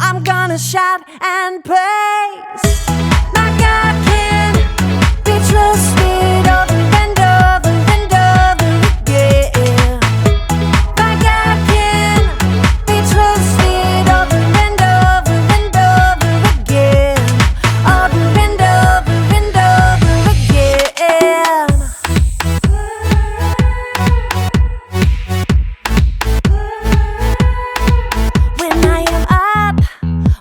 I'm gonna shout and praise. My God can be trusted over and over and over again. My God can be trusted over and over and over again. Over and over and over again. When I am up,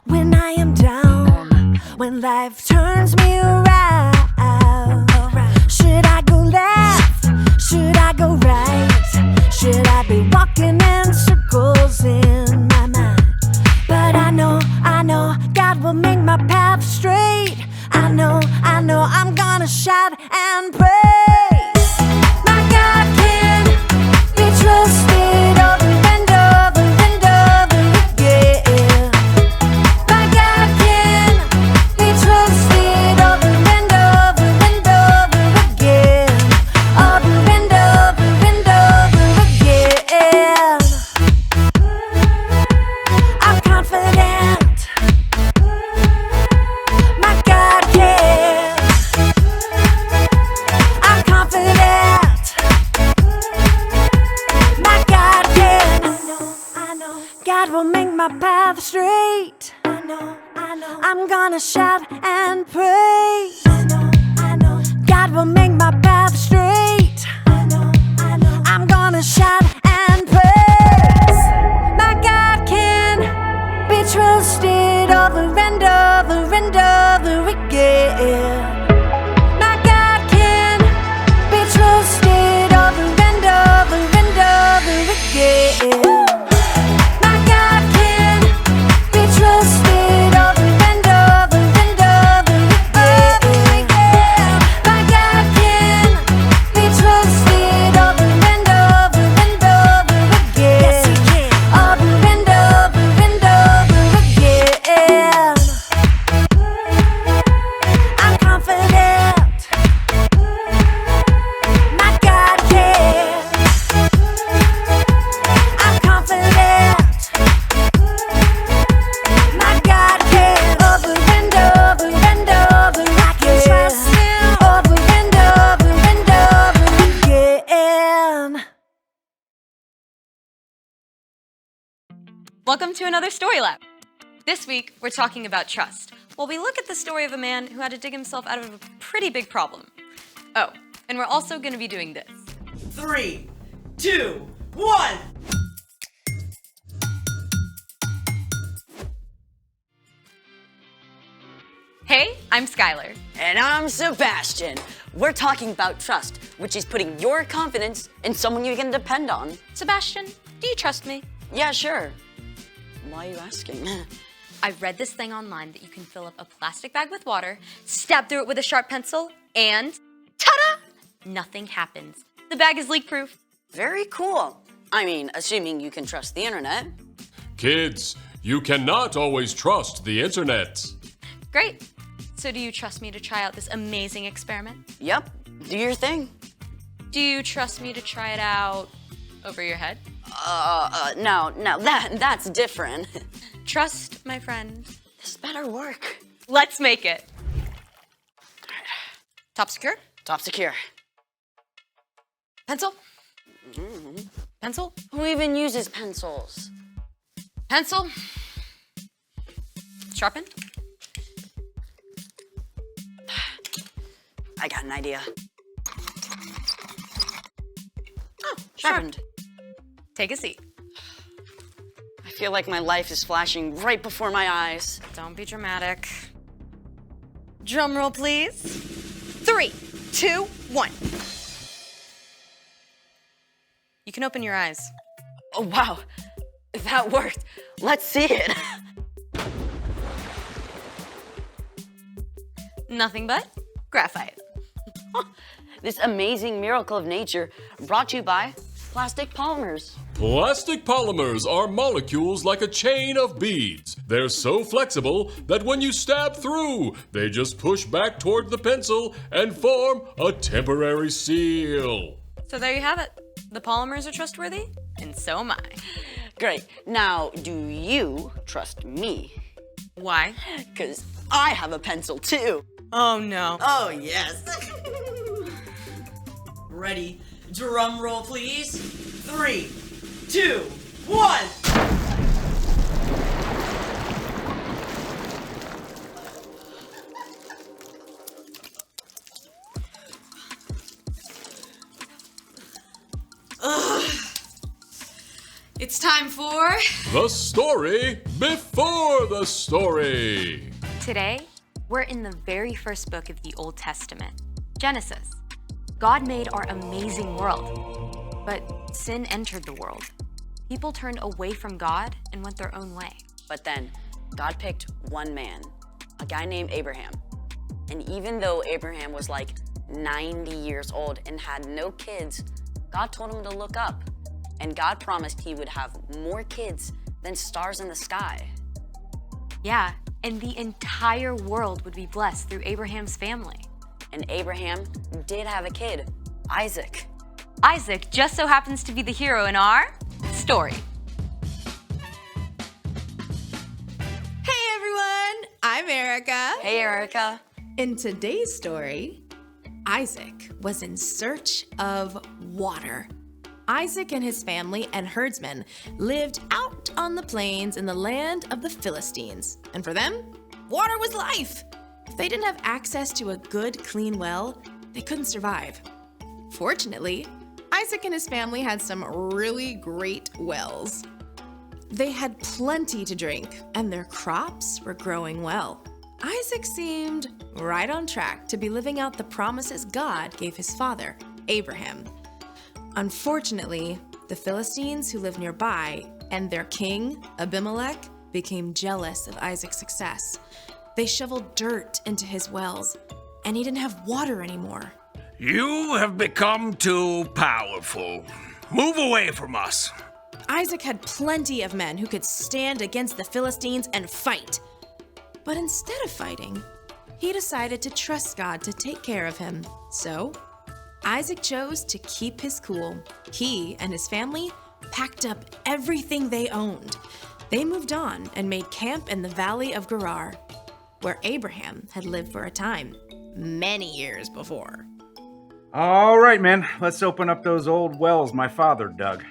when I am down, when life turns me around, should I go left? Should I go right? Should I be walking in circles in my mind? But I know God will make my path straight. I know I'm gonna shout and praise. My God can be trusted over and over and over again. My God can be trusted over and over and over again. Over and over and over again. I'm confident. My God can. I'm confident. My God can. I know. God will make my path straight. I know. I'm gonna shout and praise. I know. God will make my path straight. I know. I'm gonna shout and praise. My God can be trusted over and over and over again. My God can be trusted over and over and over again. My God can be trusted over and over and over again. My God can be trusted over and over and over again. Yes, He can. Over and over and over again. I'm confident. My God can. I'm confident. My God can. Over and over and over. I can trust Him. Over and over and over again. Welcome to another Story Lab. This week, we're talking about trust. Well, we look at the story of a man who had to dig himself out of a pretty big problem. Oh, and we're also going to be doing this. 3, 2, 1. Hey, I'm Skylar. And I'm Sebastian. We're talking about trust, which is putting your confidence in someone you can depend on. Sebastian, do you trust me? Yeah, sure. Why are you asking? I read this thing online that you can fill up a plastic bag with water, stab through it with a sharp pencil, and ta-da! Nothing happens. The bag is leak-proof. Very cool. I mean, assuming you can trust the internet. Kids, you cannot always trust the internet. Great. So do you trust me to try out this amazing experiment? Yep, do your thing. Do you trust me to try it out over your head? No, that's different. Trust, my friend. This better work. Let's make it. Top secure? Top secure. Pencil? Pencil? Who even uses pencils? Pencil? Sharpen? I got an idea. Oh, Sharpened. Take a seat. I feel like my life is flashing right before my eyes. Don't be dramatic. Drum roll, please. 3, 2, 1. You can open your eyes. Oh, wow. That worked. Let's see it. Nothing but graphite. This amazing miracle of nature brought to you by plastic polymers. Plastic polymers are molecules like a chain of beads. They're so flexible that when you stab through, they just push back toward the pencil and form a temporary seal. So there you have it. The polymers are trustworthy, and so am I. Great. Now, do you trust me? Why? Because I have a pencil too. Oh no. Oh, yes. Ready? Drum roll, please. 3, 2, 1. It's time for... The story before the story. Today, we're in the very first book of the Old Testament, Genesis. God made our amazing world, but sin entered the world. People turned away from God and went their own way. But then, God picked one man, a guy named Abraham. And even though Abraham was like 90 years old and had no kids, God told him to look up. And God promised he would have more kids than stars in the sky. Yeah, and the entire world would be blessed through Abraham's family. And Abraham did have a kid, Isaac. Isaac just so happens to be the hero in our story. Hey everyone, I'm Erica. Hey, Erica. In today's story, Isaac was in search of water. Isaac and his family and herdsmen lived out on the plains in the land of the Philistines. And for them, water was life. If they didn't have access to a good, clean well, they couldn't survive. Fortunately, Isaac and his family had some really great wells. They had plenty to drink, and their crops were growing well. Isaac seemed right on track to be living out the promises God gave his father, Abraham. Unfortunately, the Philistines who lived nearby and their king, Abimelech, became jealous of Isaac's success. They shoveled dirt into his wells, and he didn't have water anymore. You have become too powerful. Move away from us. Isaac had plenty of men who could stand against the Philistines and fight. But instead of fighting, he decided to trust God to take care of him. So, Isaac chose to keep his cool. He and his family packed up everything they owned. They moved on and made camp in the valley of Gerar, where Abraham had lived for a time, many years before. All right, man, let's open up those old wells my father dug.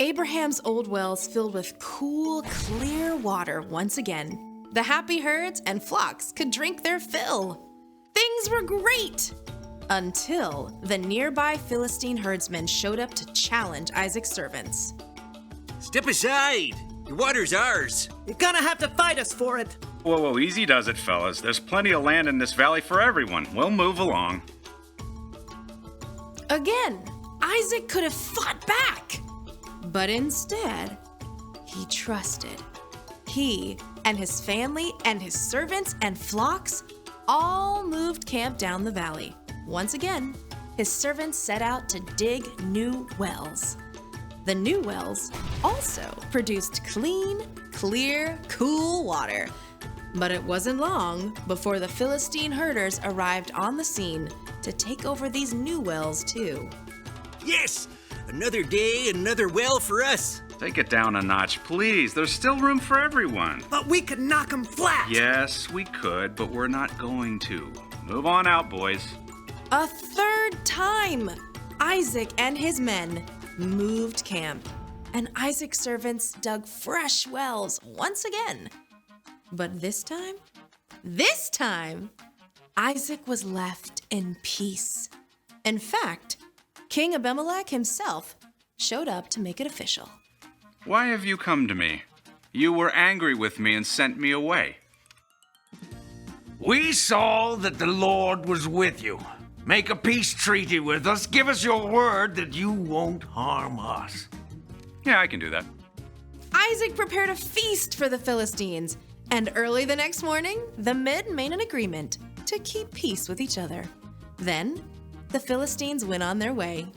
Abraham's old wells filled with cool, clear water once again. The happy herds and flocks could drink their fill. Things were great! Until the nearby Philistine herdsmen showed up to challenge Isaac's servants. Step aside. The water's ours. You're gonna have to fight us for it. Whoa, easy does it, fellas. There's plenty of land in this valley for everyone. We'll move along. Again, Isaac could have fought back. But instead, he trusted. He and his family and his servants and flocks all moved camp down the valley. Once again, his servants set out to dig new wells. The new wells also produced clean, clear, cool water. But it wasn't long before the Philistine herders arrived on the scene to take over these new wells too. Yes! Another day, another well for us. Take it down a notch, please. There's still room for everyone. But we could knock them flat. Yes, we could, but we're not going to. Move on out, boys. A third time, Isaac and his men moved camp, and Isaac's servants dug fresh wells once again. But this time, Isaac was left in peace. In fact, King Abimelech himself showed up to make it official. Why have you come to me? You were angry with me and sent me away. We saw that the Lord was with you. Make a peace treaty with us. Give us your word that you won't harm us. Yeah, I can do that. Isaac prepared a feast for the Philistines, and early the next morning, the men made an agreement to keep peace with each other. Then, the Philistines went on their way.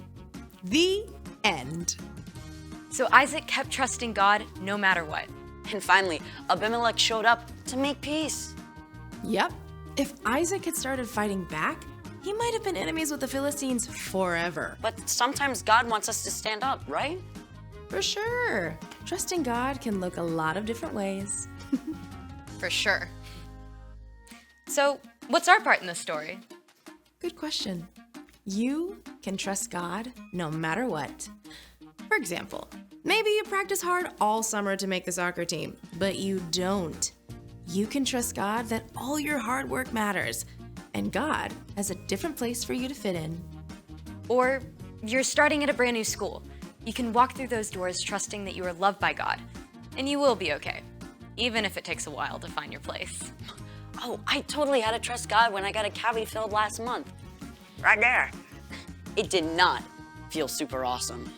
The end. So Isaac kept trusting God no matter what. And finally, Abimelech showed up to make peace. Yep. If Isaac had started fighting back, he might have been enemies with the Philistines forever. But sometimes God wants us to stand up, right? For sure. Trusting God can look a lot of different ways. For sure. So, what's our part in this story? Good question. You can trust God no matter what. For example, maybe you practice hard all summer to make the soccer team, but you don't. You can trust God that all your hard work matters, and God has a different place for you to fit in. Or you're starting at a brand new school. You can walk through those doors trusting that you are loved by God, and you will be okay, even if it takes a while to find your place. Oh, I totally had to trust God when I got a cavity filled last month. Right there. It did not feel super awesome.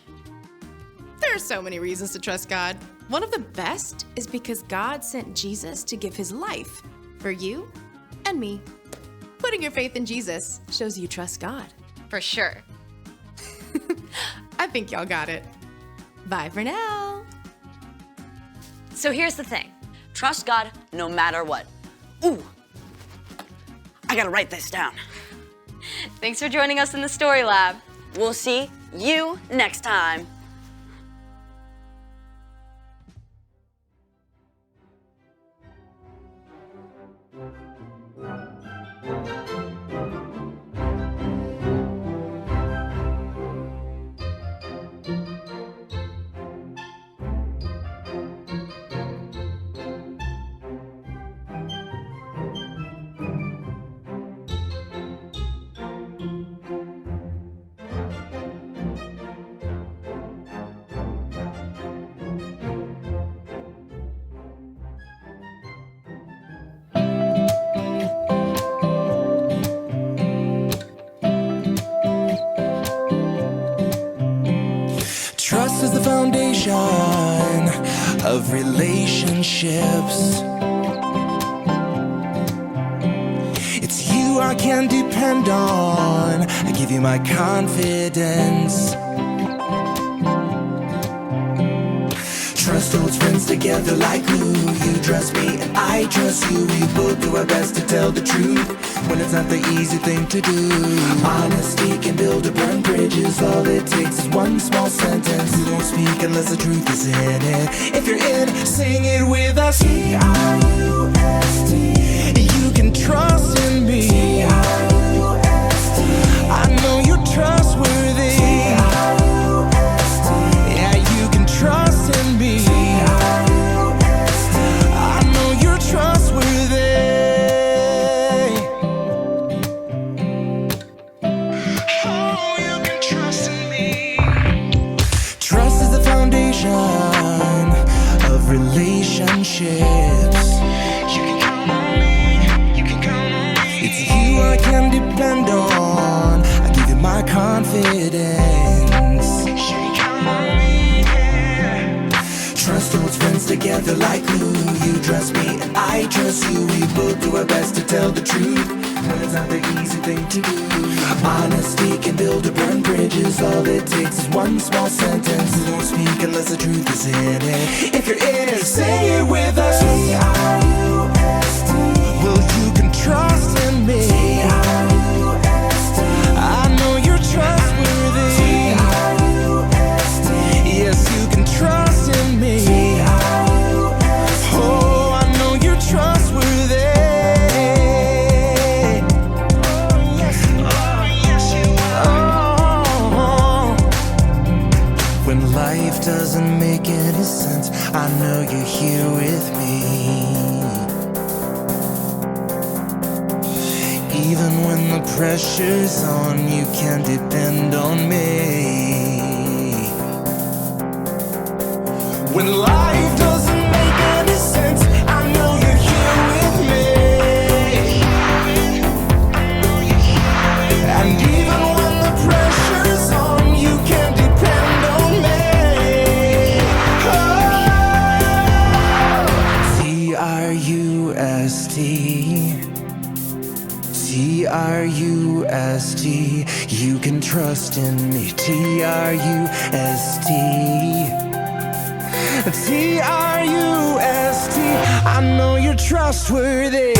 There are so many reasons to trust God. One of the best is because God sent Jesus to give his life for you and me. Putting your faith in Jesus shows you trust God. For sure. I think y'all got it. Bye for now. So here's the thing. Trust God no matter what. Ooh, I gotta write this down. Thanks for joining us in the Story Lab. We'll see you next time. Trust is the foundation of relationships. It's you I can depend on. I give you my confidence. Trust holds friends together like glue. You trust me and I trust you. We both do our best to tell the truth when it's not the easy thing to do. Honesty can build or burn bridges. All it takes is one small sentence. You don't speak unless the truth is in it. If you're in, sing it with us. Trust. You can trust in me. Trust. I know you're trustworthy. Yeah, you can trust in me. I know you're trustworthy. Oh, you can trust in me. Trust is the foundation of relationships. You can count on me. You can count on me. It's you I can depend on. I give you my confidence. You can count on me. Yeah. Trust holds friends together like glue. You trust me and I trust you. We both do our best to tell the truth when it's not the easy thing to do. Honesty can build or burn bridges. All it takes is one small sentence. You don't speak unless the truth is in it. If you're in it, say it with us. Trust. Well, you can trust in me. I know you're trustworthy. Yes, you can trust in me. Oh, I know you're trustworthy. Oh, yes you are. Oh, doesn't make any sense, I know you're here with me. Even when the pressure's on, you can depend on me. When life doesn't make any sense, I know you're here with me. And even when the pressure's on, you can depend on me. Oh. Trust, Trust, you can trust in me. Trust, Trust, I know you're trustworthy.